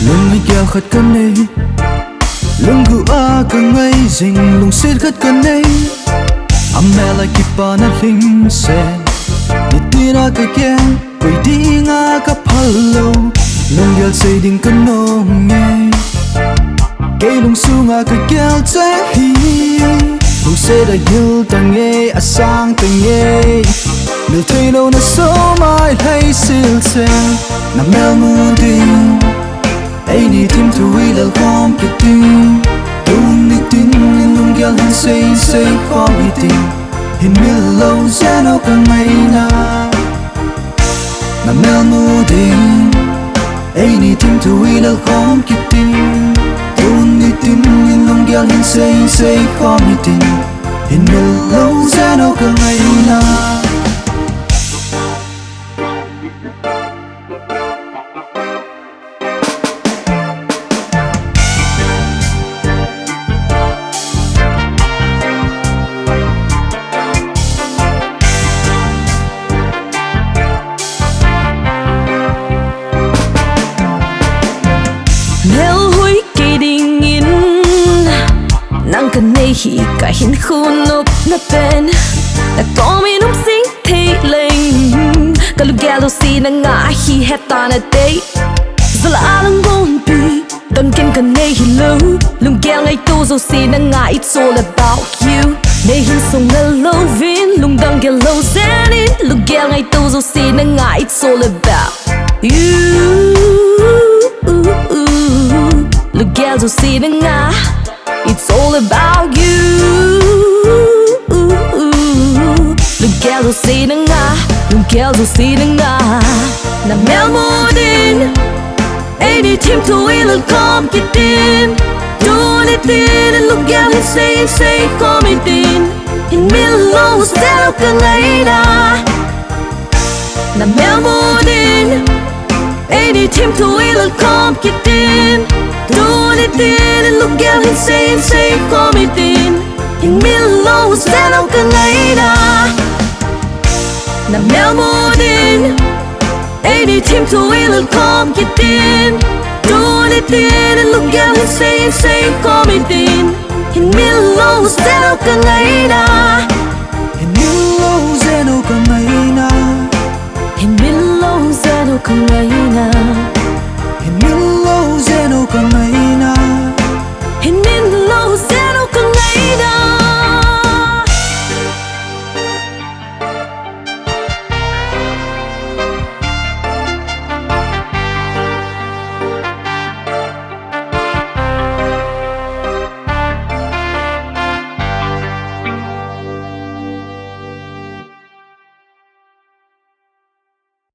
lung ai kia khát cơn này lung gu a cơn ngay dình lung xít khát cơn này am mẹ lại kịp ba na linh sen đi đi ra cái kia quay đi ngã cặp hello lung gel say đinh cơn nôm nghe cây lung su ngã cái kia trái hi lung say đã yêu ta nghe à sang ta nghe nếu thấy đâu nó số mai hay siêu xe nằm mel muôn tình ai đi tìm thui là không kịp tin tung đi tin nên lung gel hắn say khó bị tin hình như lâu sẽ đâu càng ngày na nằm mel muôn tình ai đi tìm thui là không kịp tin tung đi tin nên lung gel hắn say khó bị tin hình như lâu sẽ đâu càng ngày na cần này hi cả hin khôn nộp na pen đã có mi nung sinh thi linh cả lúc galo si na ngã hi het ta na day giờ là lang bom pi cần ken cần này hi lâu lung gel ngay tu zo si na ngã it's all about you này hin song na lâu vin lung dang gel lâu zen in lung gel ngay tu zo si na ngã it's all about you lung gel zo si na ngã it's all about you. Lung keo zo si na nga, lung keo zo si na nga. Na mel mo din, ai đi tìm thui là không kịp tin. Du đi tin, lung keo hin say không bị tin. In mi lâu sẽ đâu cả ngày na. Na mel mo din, ai đi tìm thui là không kịp tin. Du đi tin, lung keo hin say khó bị tin hình mi lâu sẽ đâu cả ngày na nằm mel mô din ai đi tìm thui là không kịp tin du đi tin lung keo hin say khó bị tin hình mi lâu sẽ đâu cả ngày na hình mi lâu sẽ đâu cả ngày na hình mi lâu sẽ đâu cả ngày na hình mi lâu sẽ đâu cả ngày